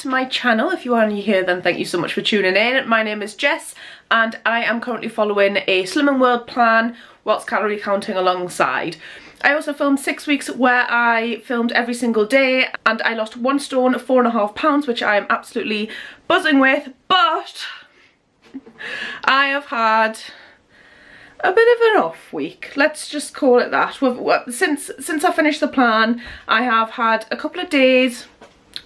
to my channel. If you are new here, then thank you so much for tuning in. My name is Jess and I am currently following a Slimming World plan whilst calorie counting alongside. I also filmed 6 weeks where I filmed every single day and I lost 1 stone, 4.5 pounds, which I am absolutely buzzing with, but I have had a bit of an off week, let's just call it that. Since I finished the plan, I have had a couple of days,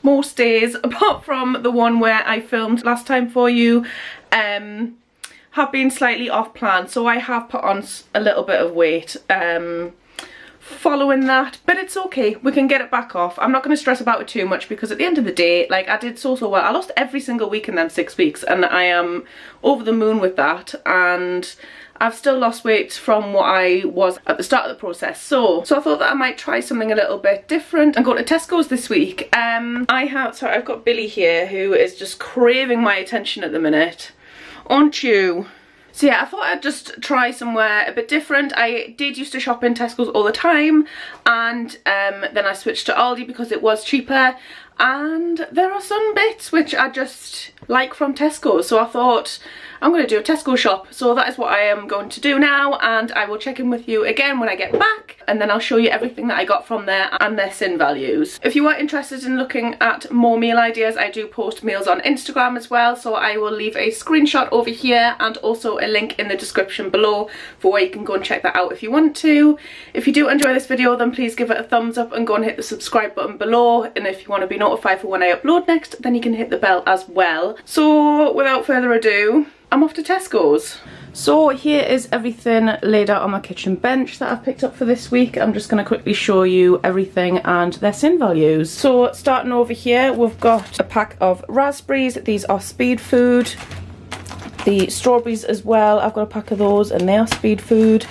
most days apart from the one where I filmed last time for you, have been slightly off plan, so I have put on a little bit of weight following that, but it's okay, we can get it back off. I'm not going to stress about it too much because at the end of the day, like, I did so well. I lost every single week in them 6 weeks and I am over the moon with that, and I've still lost weight from what I was at the start of the process. So I thought that I might try something a little bit different and go to Tesco's this week. I've got Billy here who is just craving my attention at the minute. Aren't you? So yeah, I thought I'd just try somewhere a bit different. I did used to shop in Tesco's all the time, and then I switched to Aldi because it was cheaper, and there are some bits which I just like from Tesco, so I thought I'm going to do a Tesco shop. So that is what I am going to do now, and I will check in with you again when I get back, and then I'll show you everything that I got from there and their sin values. If you are interested in looking at more meal ideas, I do post meals on Instagram as well, so I will leave a screenshot over here and also a link in the description below for where you can go and check that out if you want to. If you do enjoy this video, then please give it a thumbs up and go and hit the subscribe button below, and if you want to be notified for when I upload next, then you can hit the bell as well. So without further ado, I'm off to Tesco's. So here is everything laid out on my kitchen bench that I've picked up for this week. I'm just going to quickly show you everything and their sin values. So starting over here, we've got a pack of raspberries. These are speed food. The strawberries as well, I've got a pack of those and they are speed food.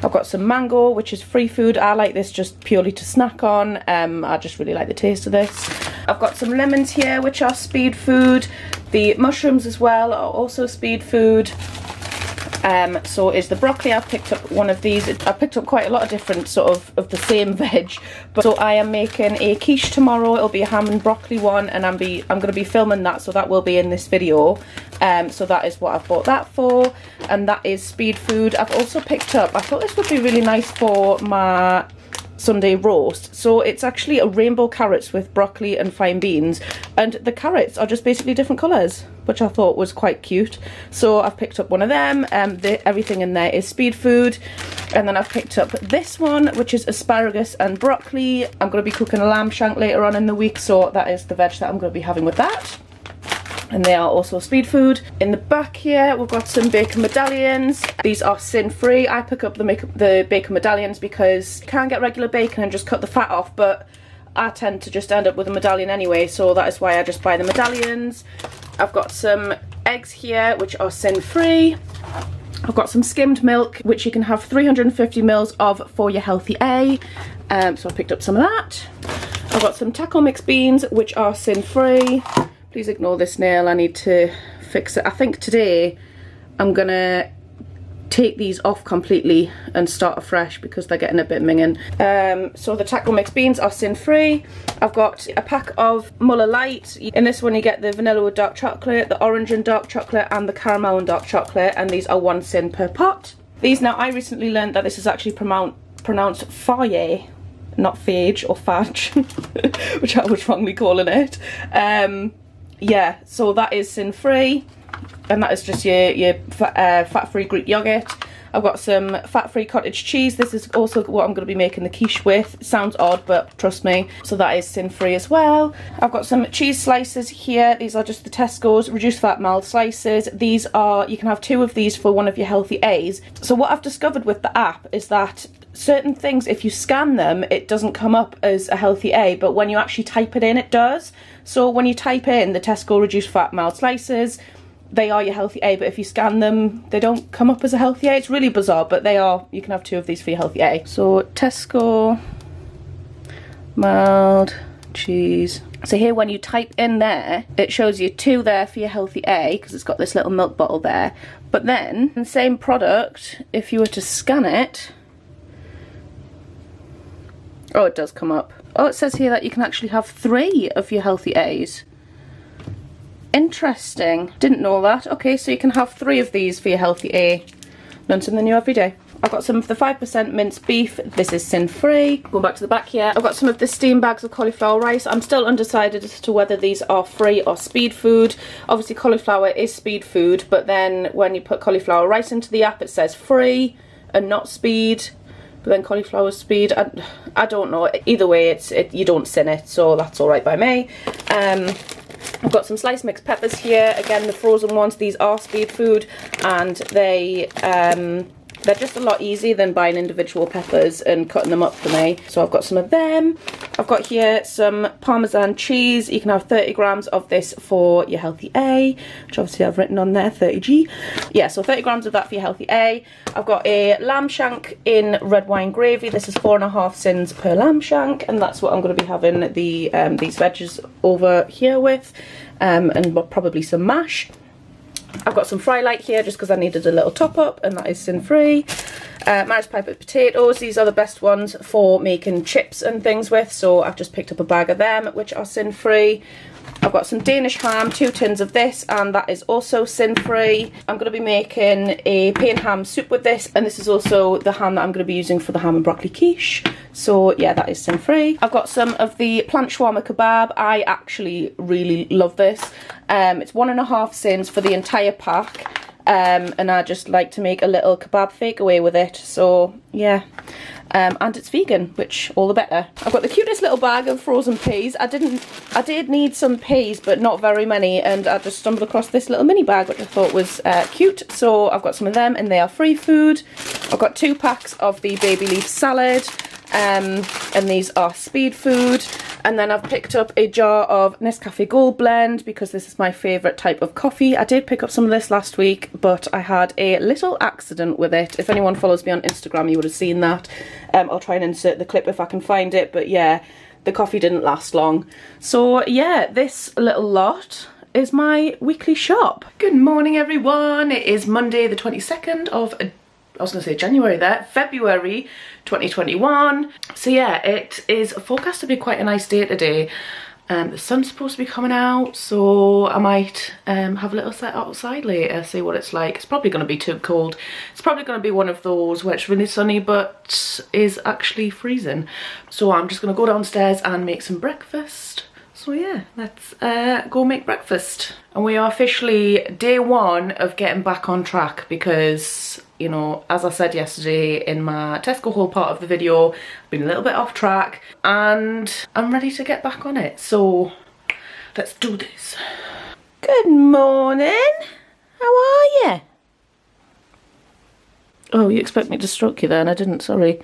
I've got some mango, which is free food. I like this just purely to snack on. I just really like the taste of this. I've got some lemons here, which are speed food. The mushrooms as well are also speed food. So is the broccoli. I've picked up one of these. I've picked up quite a lot of different sort of the same veg. But so I am making a quiche tomorrow. It'll be a ham and broccoli one, and I'm going to be filming that, so that will be in this video. So that is what I've bought that for, and that is speed food. I've also picked up, I thought this would be really nice for my Sunday roast. So it's actually a rainbow carrots with broccoli and fine beans, and the carrots are just basically different colours, which I thought was quite cute. So I've picked up one of them. Everything in there is speed food. And then I've picked up this one, which is asparagus and broccoli. I'm going to be cooking a lamb shank later on in the week, so that is the veg that I'm going to be having with that. And they are also speed food. In the back here, we've got some bacon medallions. These are sin-free. I pick up the bacon medallions because you can get regular bacon and just cut the fat off, but I tend to just end up with a medallion anyway, so that is why I just buy the medallions. I've got some eggs here, which are sin-free. I've got some skimmed milk, which you can have 350 ml of for your healthy A. So I picked up some of that. I've got some taco mix beans, which are sin-free. Please ignore this nail, I need to fix it. I think today I'm gonna take these off completely and start afresh because they're getting a bit minging. So the taco mix beans are sin-free. I've got a pack of Muller Light. In this one you get the vanilla with dark chocolate, the orange and dark chocolate, and the caramel and dark chocolate, and these are 1 sin per pot. These, now I recently learned that this is actually pronounced Faye, not Phage or Fudge, which I was wrongly calling it. Yeah, so that is sin-free, and that is just your fat-free Greek yogurt. I've got some fat-free cottage cheese. This is also what I'm going to be making the quiche with. Sounds odd, but trust me. So that is sin-free as well. I've got some cheese slices here. These are just the Tesco's reduced fat mild slices. These are, you can have 2 of these for one of your healthy A's. So what I've discovered with the app is that certain things, if you scan them, it doesn't come up as a healthy A, but when you actually type it in, it does. So when you type in the Tesco reduced fat mild slices, they are your healthy A, but if you scan them, they don't come up as a healthy A. It's really bizarre, but they are. You can have 2 of these for your healthy A. So Tesco mild cheese. So here when you type in there, it shows you 2 there for your healthy A because it's got this little milk bottle there. But then, the same product, if you were to scan it, oh, it does come up. Oh, it says here that you can actually have 3 of your healthy A's. Interesting. Didn't know that. Okay, so you can have 3 of these for your healthy A. Learn something new every day. I've got some of the 5% minced beef. This is sin-free. Going back to the back here. I've got some of the steam bags of cauliflower rice. I'm still undecided as to whether these are free or speed food. Obviously cauliflower is speed food, but then when you put cauliflower rice into the app it says free and not speed. But then cauliflower speed, I don't know. Either way, you don't sin it, so that's all right by me. I've got some sliced mixed peppers here. Again, the frozen ones. These are speed food, and they're just a lot easier than buying individual peppers and cutting them up for me. So I've got some of them. I've got here some Parmesan cheese. You can have 30 grams of this for your healthy A, which obviously I've written on there, 30G. Yeah, so 30 grams of that for your healthy A. I've got a lamb shank in red wine gravy. This is 4.5 sins per lamb shank, and that's what I'm going to be having these veggies over here with, and probably some mash. I've got some fry light here just because I needed a little top up, and that is sin free. Maris Piper potatoes, these are the best ones for making chips and things with, so I've just picked up a bag of them which are sin free. I've got some Danish ham, 2 tins of this, and that is also sin-free. I'm going to be making a pain ham soup with this, and this is also the ham that I'm going to be using for the ham and broccoli quiche. So yeah, that is sin-free. I've got some of the plant shawarma kebab. I actually really love this. It's 1.5 sins for the entire pack. And I just like to make a little kebab fake away with it, so yeah. And it's vegan, which all the better. I've got the cutest little bag of frozen peas. I did need some peas, but not very many, and I just stumbled across this little mini bag, which I thought was cute, so I've got some of them, and they are free food. I've got 2 packs of the baby leaf salad, and these are speed food. And then I've picked up a jar of Nescafe Gold Blend because this is my favourite type of coffee. I did pick up some of this last week, but I had a little accident with it. If anyone follows me on Instagram, you would have seen that. I'll try and insert the clip if I can find it, but yeah, the coffee didn't last long. So yeah, this little lot is my weekly shop. Good morning, everyone. It is Monday the 22nd of I was going to say January there, February 2021. So yeah, it is forecast to be quite a nice day today. The sun's supposed to be coming out, so I might have a little set outside later, see what it's like. It's probably going to be too cold. It's probably going to be one of those where it's really sunny but is actually freezing. So I'm just going to go downstairs and make some breakfast. So yeah, let's go make breakfast. And we are officially day 1 of getting back on track because, you know, as I said yesterday in my Tesco haul part of the video, I've been a little bit off track and I'm ready to get back on it. So let's do this. Good morning. How are you? Oh, you expect me to stroke you then? I didn't, sorry.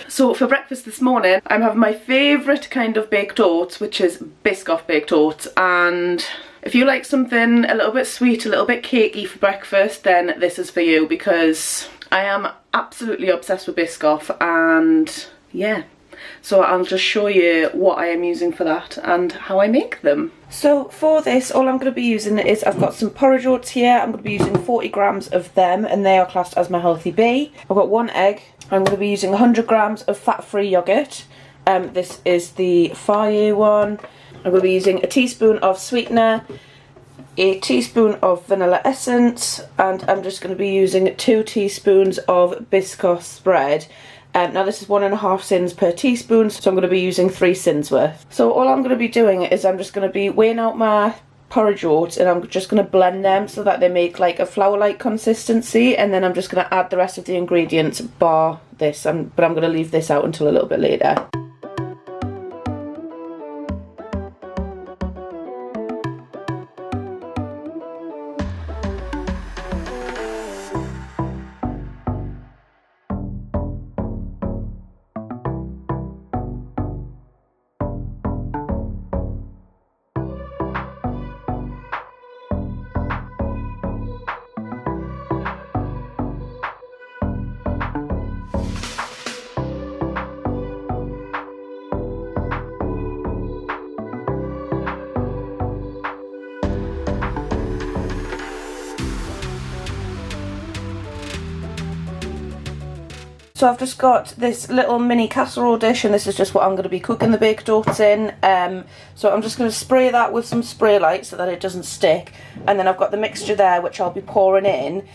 So for breakfast this morning, I'm having my favourite kind of baked oats, which is Biscoff baked oats. And if you like something a little bit sweet, a little bit cakey for breakfast, then this is for you, because I am absolutely obsessed with Biscoff, and yeah. So I'll just show you what I am using for that and how I make them. So for this, all I'm going to be using is, I've got some porridge oats here. I'm going to be using 40 grams of them, and they are classed as my healthy B. I've got 1 egg. I'm going to be using 100 grams of fat-free yoghurt. This is the Fage one. I'm going to be using a teaspoon of sweetener, a teaspoon of vanilla essence, and I'm just going to be using 2 teaspoons of Biscoff spread. Now this is 1.5 sins per teaspoon, so I'm going to be using 3 sins worth. So all I'm going to be doing is I'm just going to be weighing out my porridge oats, and I'm just going to blend them so that they make like a flour-like consistency, and then I'm just going to add the rest of the ingredients bar this, but I'm going to leave this out until a little bit later. So I've just got this little mini casserole dish, and this is just what I'm going to be cooking the baked oats in. So I'm just going to spray that with some spray light so that it doesn't stick. And then I've got the mixture there, which I'll be pouring in.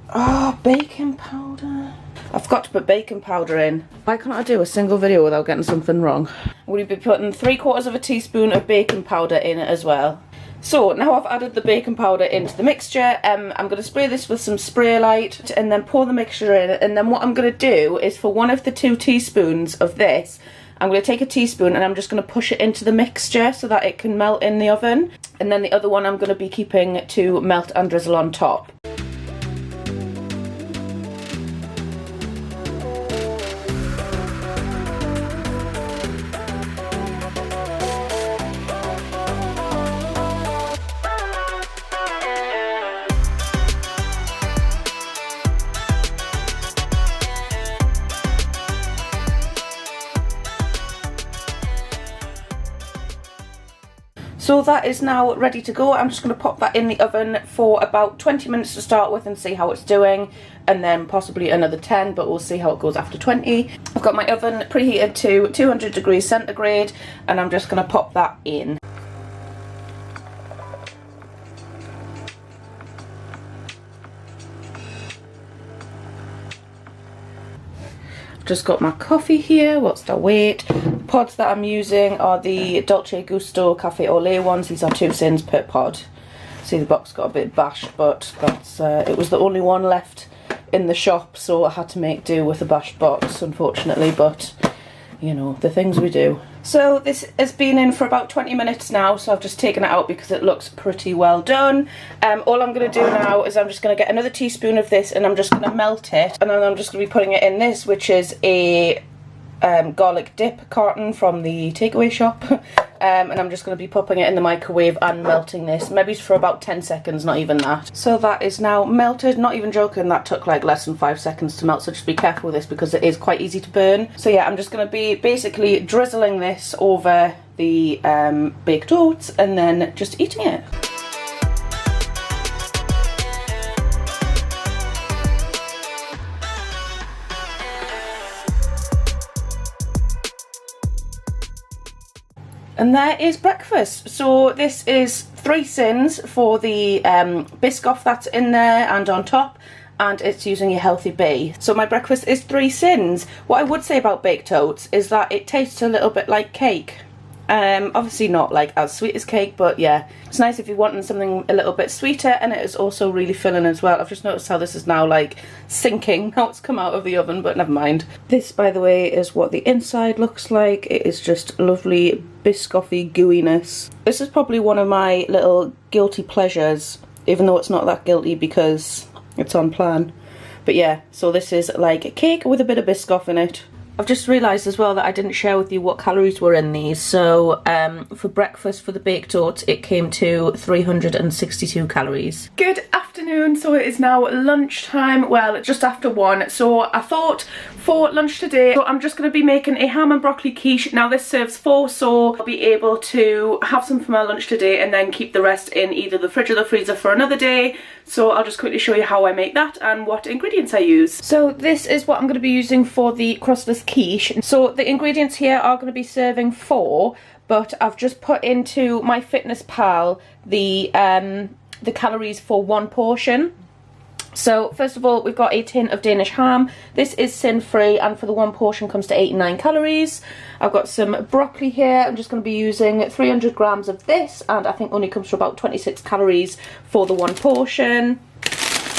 Oh, baking powder. I forgot to put baking powder in. Why can't I do a single video without getting something wrong? We'll be putting 3/4 teaspoon of baking powder in it as well. So now I've added the baking powder into the mixture. I'm going to spray this with some spray light and then pour the mixture in. And then what I'm going to do is, for 1 of the 2 teaspoons of this, I'm going to take a teaspoon and I'm just going to push it into the mixture so that it can melt in the oven. And then the other one I'm going to be keeping to melt and drizzle on top. So that is now ready to go. I'm just going to pop that in the oven for about 20 minutes to start with and see how it's doing, and then possibly another 10, but we'll see how it goes after 20. I've got my oven preheated to 200 degrees centigrade, and I'm just going to pop that in. Just got my coffee here. What's the weight? The pods that I'm using are the Dolce Gusto Cafe au lait ones. These are 2 cents per pod. See, the box got a bit bashed, but that's it was the only one left in the shop, so I had to make do with a bashed box, unfortunately, but you know, the things we do. So this has been in for about 20 minutes now, so I've just taken it out because it looks pretty well done. All I'm going to do now is I'm just going to get another teaspoon of this and I'm just going to melt it, and then I'm just going to be putting it in this, which is a garlic dip carton from the takeaway shop. And I'm just going to be popping it in the microwave and melting this, maybe for about 10 seconds, not even that. So that is now melted, not even joking, that took like less than 5 seconds to melt, so just be careful with this because it is quite easy to burn. So yeah, I'm just going to be basically drizzling this over the baked oats and then just eating it. And there is breakfast. So this is 3 sins for the Biscoff that's in there and on top, and it's using your healthy bee. So my breakfast is 3 sins. What I would say about baked oats is that it tastes a little bit like cake. Obviously not like as sweet as cake, but yeah, it's nice if you're wanting something a little bit sweeter, and it is also really filling as well. I've just noticed how this is now like sinking now it's come out of the oven, but never mind. This, by the way, is what the inside looks like. It is just lovely biscoffy gooiness. This is probably one of my little guilty pleasures, even though it's not that guilty because it's on plan. But yeah, so this is like a cake with a bit of Biscoff in it. I've just realised as well that I didn't share with you what calories were in these. So for breakfast for the baked oats, it came to 362 calories. Good afternoon. So it is now lunchtime. Well, just after 1. So I thought for lunch today, so I'm just going to be making a ham and broccoli quiche. Now this serves 4, so I'll be able to have some for my lunch today and then keep the rest in either the fridge or the freezer for another day. So I'll just quickly show you how I make that and what ingredients I use. So this is what I'm going to be using for the crustless quiche. So the ingredients here are going to be serving 4, but I've just put into my Fitness Pal the calories for 1 portion. So first of all, we've got a tin of Danish ham. This is sin-free, and for the 1 portion comes to 89 calories. I've got some broccoli here. I'm just going to be using 300 grams of this, and I think only comes to about 26 calories for the 1 portion.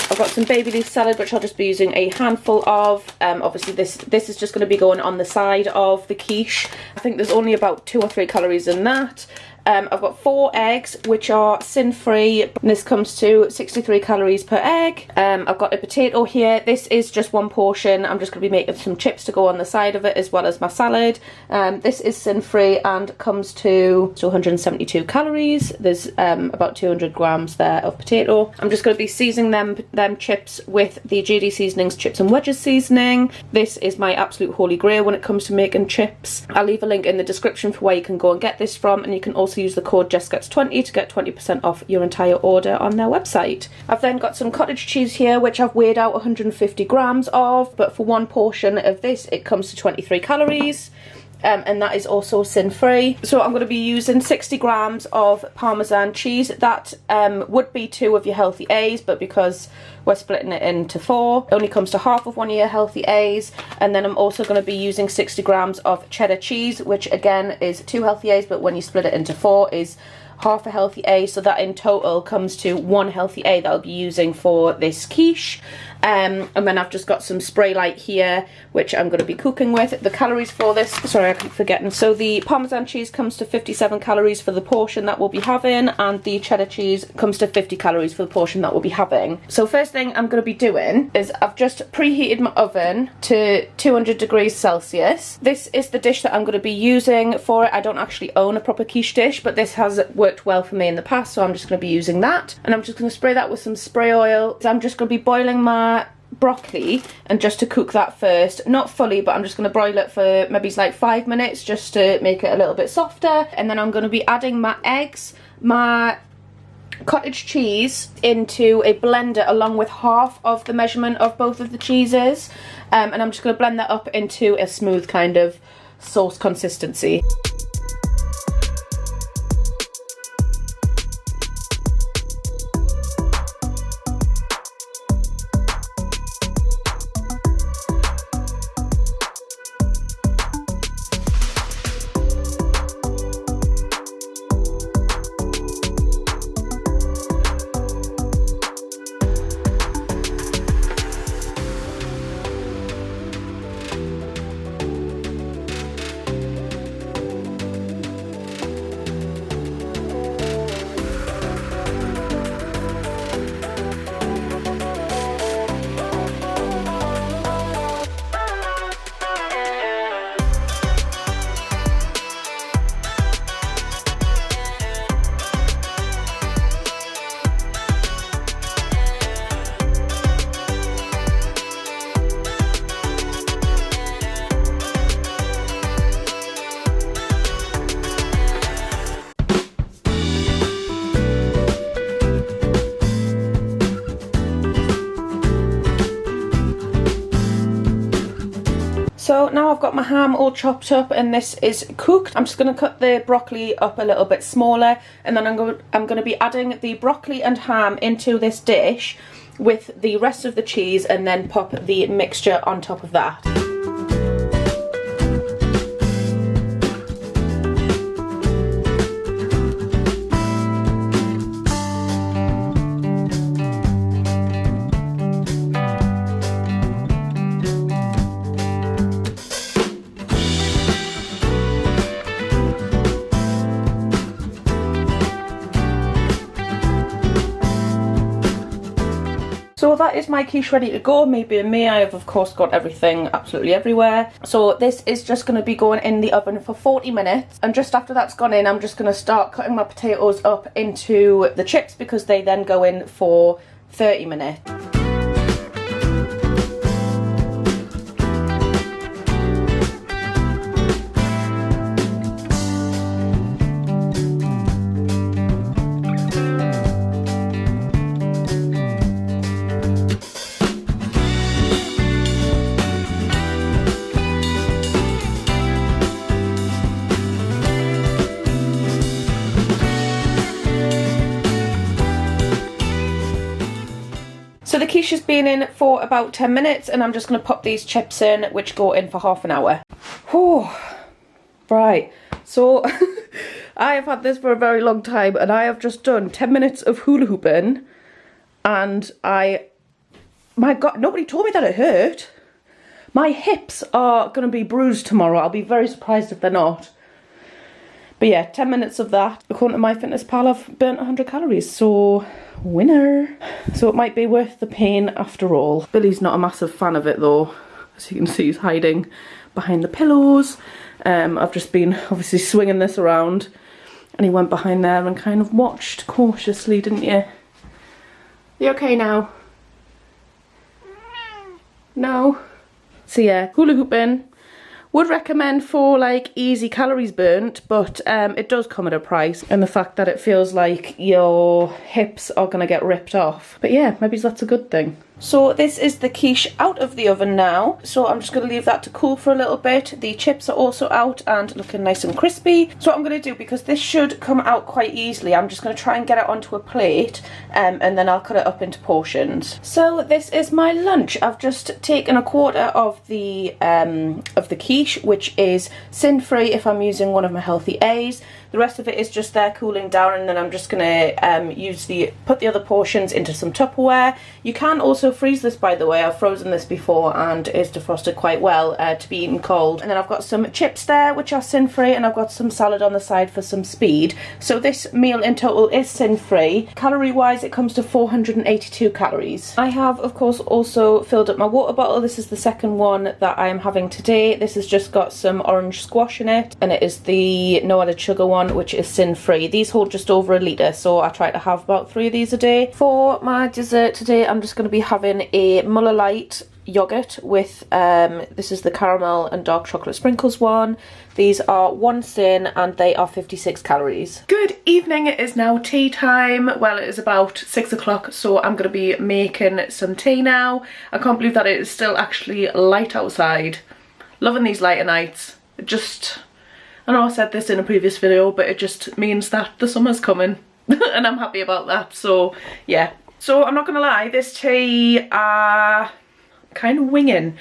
I've got some baby leaf salad, which I'll just be using a handful of. Obviously this is just going to be going on the side of the quiche. I think there's only about 2 or 3 calories in that. I've got 4 eggs, which are sin-free, and this comes to 63 calories per egg. I've got a potato here. This is just 1 portion. I'm just going to be making some chips to go on the side of it, as well as my salad. This is sin-free and comes to 272 calories. There's about 200 grams there of potato. I'm just going to be seasoning them chips with the JD Seasonings Chips and Wedges seasoning. This is my absolute holy grail when it comes to making chips. I'll leave a link in the description for where you can go and get this from, and you can also also use the code JessGets20 to get 20% off your entire order on their website. I've then got some cottage cheese here, which I've weighed out 150 grams of, but for one portion of this it comes to 23 calories. And that is also sin-free. So I'm going to be using 60 grams of Parmesan cheese. That would be 2 of your healthy A's, but because we're splitting it into 4, it only comes to half of one of your healthy A's. And then I'm also going to be using 60 grams of cheddar cheese, which again is 2 healthy A's, but when you split it into 4 is half a healthy A, so that in total comes to 1 healthy A that I'll be using for this quiche. And then I've just got some spray light here, which I'm going to be cooking with. The calories for this, sorry I keep forgetting, so the Parmesan cheese comes to 57 calories for the portion that we'll be having, and the cheddar cheese comes to 50 calories for the portion that we'll be having. So first thing I'm going to be doing is I've just preheated my oven to 200 degrees Celsius. This is the dish that I'm going to be using for it. I don't actually own a proper quiche dish, but this has worked well for me in the past, so I'm just going to be using that. And I'm just going to spray that with some spray oil. So I'm just going to be boiling my broccoli, and just to cook that first, not fully, but I'm just going to broil it for maybe like 5 minutes just to make it a little bit softer. And then I'm going to be adding my eggs, my cottage cheese into a blender along with half of the measurement of both of the cheeses, and I'm just going to blend that up into a smooth kind of sauce consistency. So now I've got my ham all chopped up and this is cooked. I'm just going to cut the broccoli up a little bit smaller, and then I'm going to be adding the broccoli and ham into this dish with the rest of the cheese, and then pop the mixture on top of that. So that is my quiche ready to go. Me being me, I have of course got everything absolutely everywhere. So this is just going to be going in the oven for 40 minutes. And just after that's gone in, I'm just going to start cutting my potatoes up into the chips, because they then go in for 30 minutes. So the quiche has been in for about 10 minutes, and I'm just going to pop these chips in, which go in for half an hour. Whew. Right, so I have had this for a very long time, and I have just done 10 minutes of hula hooping, and my God, nobody told me that it hurt. My hips are going to be bruised tomorrow. I'll be very surprised if they're not. But yeah, 10 minutes of that. According to MyFitnessPal, I've burnt 100 calories, so winner. So it might be worth the pain after all. Billy's not a massive fan of it though. As you can see, he's hiding behind the pillows. I've just been obviously swinging this around, and he went behind there and kind of watched cautiously, didn't you? You okay now? No. So yeah, hula hooping Would recommend for like easy calories burnt, but it does come at a price, and the fact that it feels like your hips are gonna get ripped off. But yeah, maybe that's a good thing. So this is the quiche out of the oven now, so I'm just going to leave that to cool for a little bit. The chips are also out and looking nice and crispy. So what I'm going to do, because this should come out quite easily, I'm just going to try and get it onto a plate, and then I'll cut it up into portions. So this is my lunch. I've just taken a quarter of the quiche, which is sin-free if I'm using one of my healthy A's. The rest of it is just there cooling down, and then I'm just going to put the other portions into some Tupperware. You can also freeze this, by the way. I've frozen this before and it's defrosted quite well to be eaten cold. And then I've got some chips there, which are sin-free, and I've got some salad on the side for some speed. So this meal in total is sin-free. Calorie-wise, it comes to 482 calories. I have, of course, also filled up my water bottle. This is the second one that I am having today. This has just got some orange squash in it, and it is the no added sugar one, which is sin-free. These hold just over a litre, so I try to have about 3 of these a day. For my dessert today, I'm just going to be having a Muller Light yogurt with, this is the caramel and dark chocolate sprinkles one. These are 1 sin and they are 56 calories. Good evening, it is now tea time. Well, it is about 6 o'clock, so I'm going to be making some tea now. I can't believe that it is still actually light outside. Loving these lighter nights. I know I said this in a previous video, but it just means that the summer's coming and I'm happy about that, so yeah. So I'm not gonna lie, this tea kind of winging.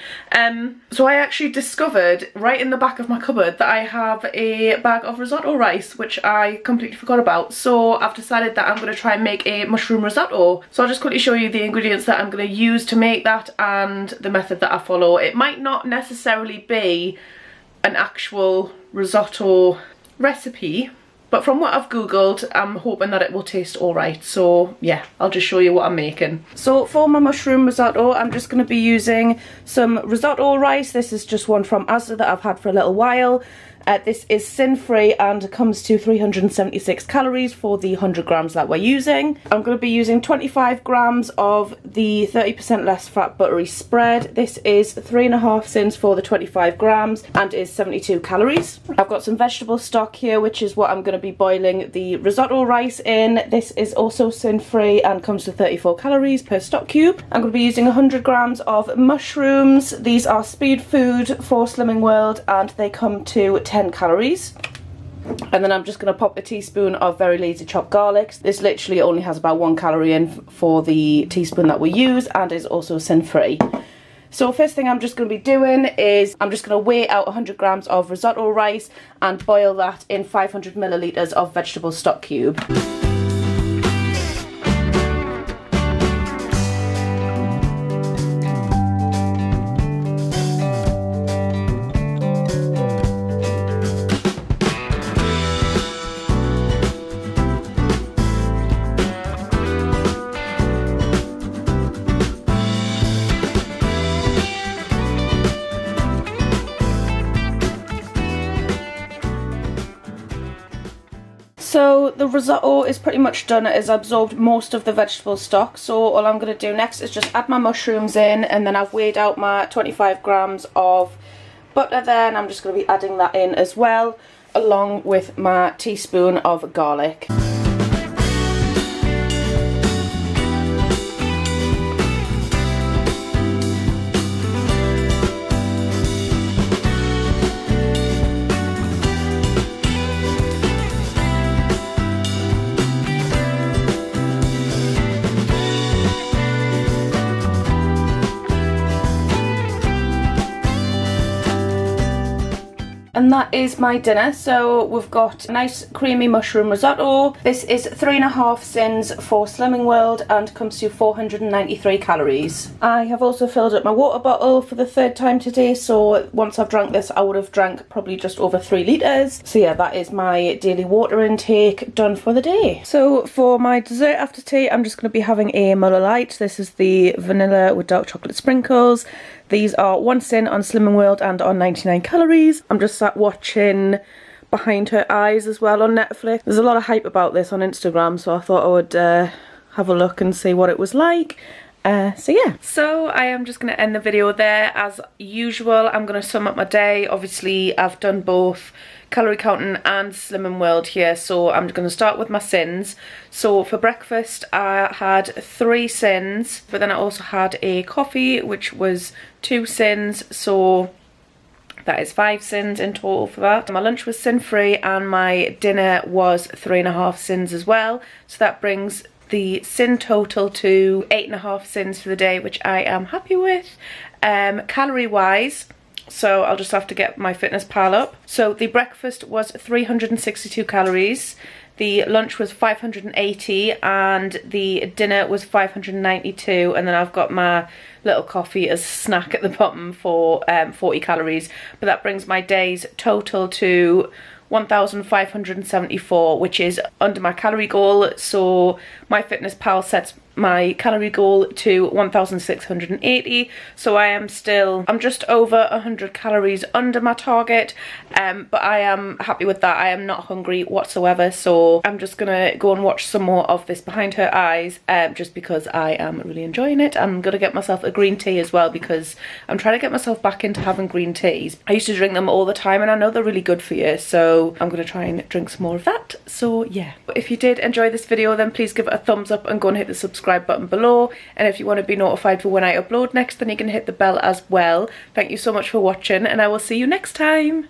So I actually discovered right in the back of my cupboard that I have a bag of risotto rice, which I completely forgot about. So I've decided that I'm going to try and make a mushroom risotto. So I'll just quickly show you the ingredients that I'm going to use to make that and the method that I follow. It might not necessarily be an actual risotto recipe, but from what I've googled, I'm hoping that it will taste alright. So yeah, I'll just show you what I'm making. So for my mushroom risotto, I'm just going to be using some risotto rice. This is just one from Asda that I've had for a little while. This is sin-free and comes to 376 calories for the 100 grams that we're using. I'm going to be using 25 grams of the 30% less fat buttery spread. This is 3.5 sins for the 25 grams and is 72 calories. I've got some vegetable stock here, which is what I'm going to be boiling the risotto rice in. This is also sin-free and comes to 34 calories per stock cube. I'm going to be using 100 grams of mushrooms. These are speed food for Slimming World and they come to 10 calories. And then I'm just going to pop a teaspoon of very lazy chopped garlic. This literally only has about 1 calorie in for the teaspoon that we use and is also sin-free. So first thing I'm just going to be doing is I'm just going to weigh out 100 grams of risotto rice and boil that in 500 millilitres of vegetable stock cube. So the risotto is pretty much done. It has absorbed most of the vegetable stock. So all I'm going to do next is just add my mushrooms in, and then I've weighed out my 25 grams of butter there, and I'm just going to be adding that in as well, along with my teaspoon of garlic. And that is my dinner. So we've got a nice creamy mushroom risotto. This is 3.5 sins for Slimming World and comes to 493 calories. I have also filled up my water bottle for the 3rd time today, so once I've drank this I would have drank probably just over 3 litres. So yeah, that is my daily water intake done for the day. So for my dessert after tea, I'm just going to be having a Muller Light. This is the vanilla with dark chocolate sprinkles. These are 1 sin on Slimming World and on 99 calories. I'm just sat watching Behind Her Eyes as well on Netflix. There's a lot of hype about this on Instagram, so I thought I would have a look and see what it was like. So yeah, so I am just going to end the video there. As usual, I'm going to sum up my day. Obviously I've done both calorie counting and Slimming World here, so I'm going to start with my sins. So for breakfast I had 3 sins, but then I also had a coffee, which was 2 sins, so that is 5 sins in total for that. My lunch was sin free and my dinner was 3.5 sins as well, so that brings the sin total to 8.5 sins for the day, which I am happy with. Calorie wise, so I'll just have to get my fitness pal up. So the breakfast was 362 calories, the lunch was 580, and the dinner was 592, and then I've got my little coffee as a snack at the bottom for 40 calories. But that brings my day's total to 1,574, which is under my calorie goal. So my fitness pal sets my calorie goal to 1,680, so I'm just over 100 calories under my target, but I am happy with that. I am not hungry whatsoever, so I'm just gonna go and watch some more of this Behind Her Eyes, just because I am really enjoying it. I'm gonna get myself a green tea as well, because I'm trying to get myself back into having green teas. I used to drink them all the time and I know they're really good for you, so I'm gonna try and drink some more of that. So yeah, if you did enjoy this video, then please give it a thumbs up and go and hit the subscribe button below, and if you want to be notified for when I upload next, then you can hit the bell as well. Thank you so much for watching, and I will see you next time.